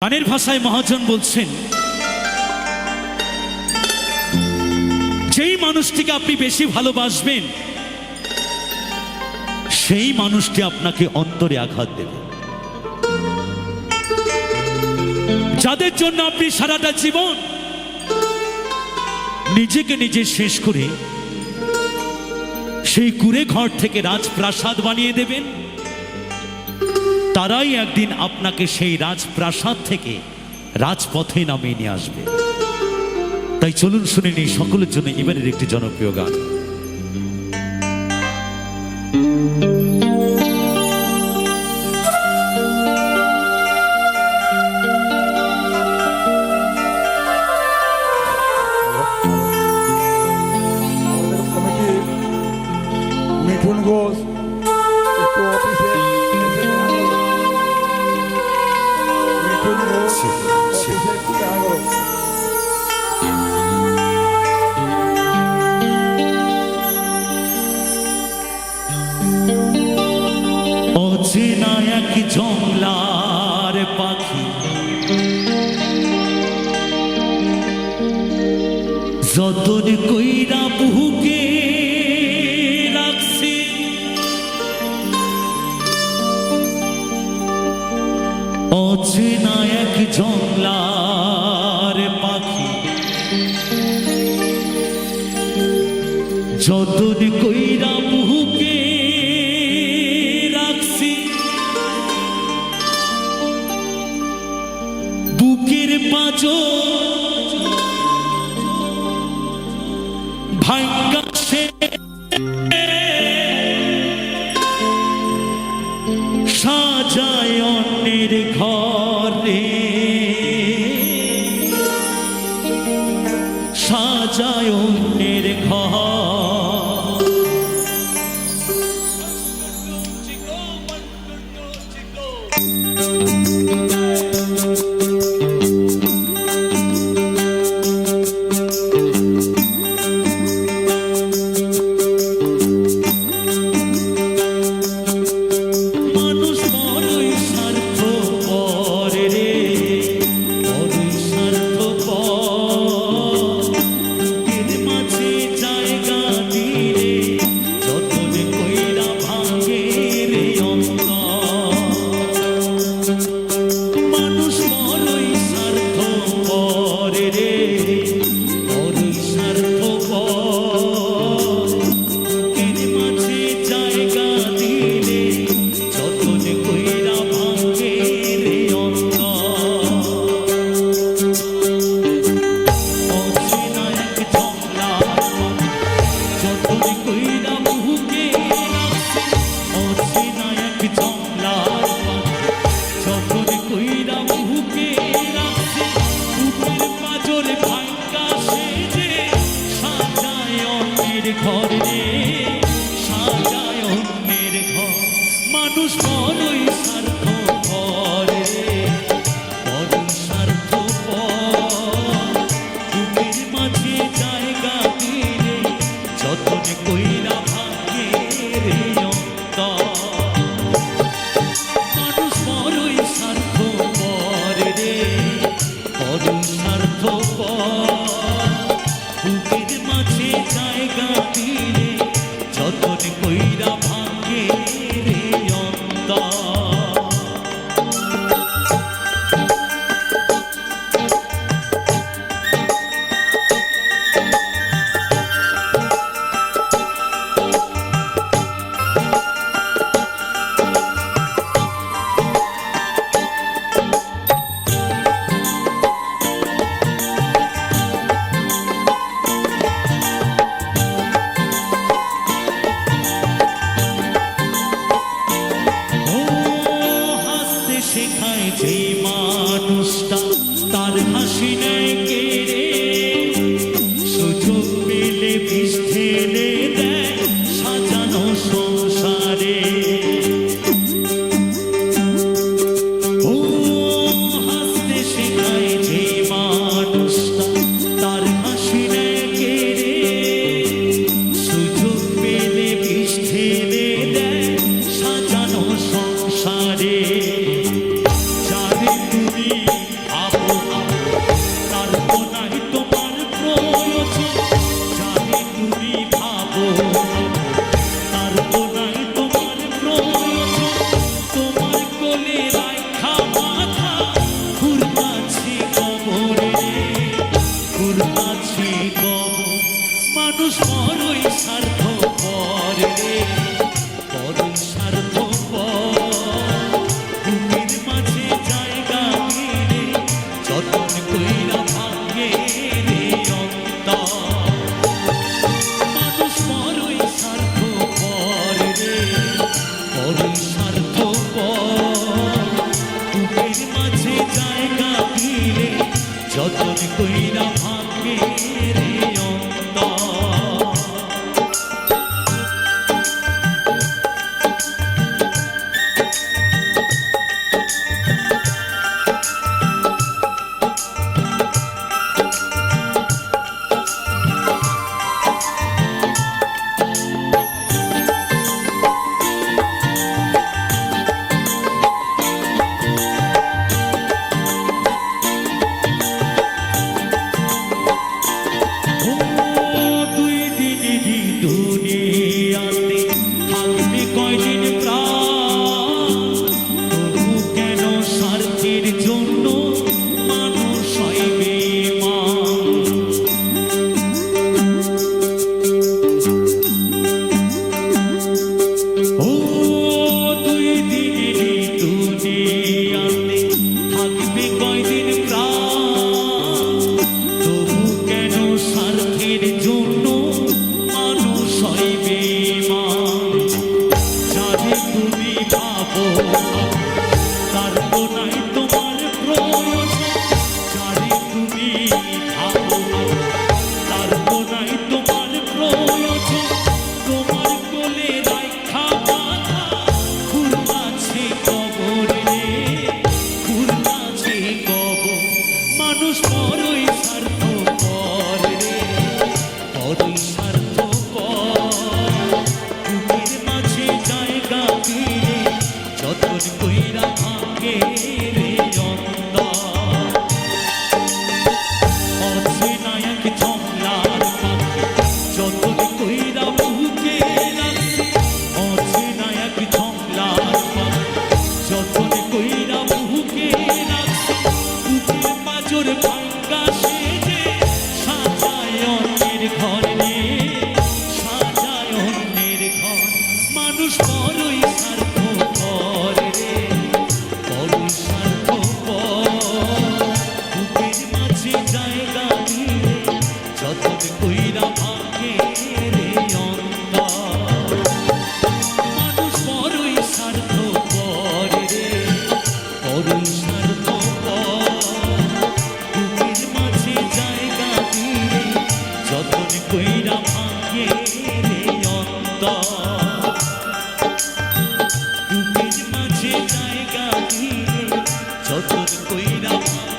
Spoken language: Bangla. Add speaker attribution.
Speaker 1: গানের ভাষায় মহাজন বলছেন, যেই মানুষটিকে আপনি বেশি ভালোবাসবেন সেই মানুষটি আপনাকে অন্তরে আঘাত দেবে। যাদের জন্য আপনি সারাটা জীবন নিজেকে নিজে শেষ করে সেই কুঁড়ে ঘর থেকে রাজপ্রাসাদ বানিয়ে দেবেন, তারাই একদিন আপনাকে সেই রাজপ্রাসাদ থেকে রাজপথে নামিয়ে নিয়ে আসবে। তাই চলুন শুনে নিই সকলের জন্য এবারের একটি জনপ্রিয় গান।
Speaker 2: মিঠুন ঘোষ একটু অফিসে মিঠুন ঘোষ অফিসে একটু দেখা করো।
Speaker 1: অচেনা এক জংলার পাখি যতন কইরা বুকে রাখছে, অচেনা এক জংলার পাখি যতন কইরা বুকে রাখছি, বুকের পাঁজর ভাঙ্গা সে সাজায় অন্যের ঘরে, সাজায় অন্যের ঘর। মানুষ বড়ই স্বার্থপর রে, বড়ই স্বার্থপর, বুকের মাঝে জায়গা দিলে যতন কইরা ভাঙে রে অন্তর। মানুষ বড়ই স্বার্থপর রে, বড়ই স্বার্থপর, বুকের মাঝে জায়গা দিলে যতন কইরা ভাঙে রে অন্তর। জায়গা দিলে যতন কইরা ভাঙে রে অন্তর। মানুষ বড়ই স্বার্থপর রে, বড়ই স্বার্থপর। বুকের মাঝে জায়গা দিলে যতন কইরা ভাঙে রে অন্তর। অধিনায়ক জমলার পাখি যতন কইরা বুকে রাখছে, অধিনায়ক জমলার পাখি যতন কইরা বুকে রাখছে। বুকের পাঁজর ভাঙ্গা সেজে সাজায় অন্যের ঘর রে, সাজায় অন্যের ঘর। মানুষ বড়ই স্বার্থপর রে, বড়ই স্বার্থপর। বুকের মাঝে জায়গা দিলে যতন কইরা ভাঙে রে অন্তর। মানুষ বড়ই স্বার্থপর রে, বড়ই স্বার্থপর। বুকের মাঝে জায়গা দিলে যতন কইরা ভাঙে রে অন্তর। বুকের মাঝে জায়গা দিলে যতন কইরা ভাঙে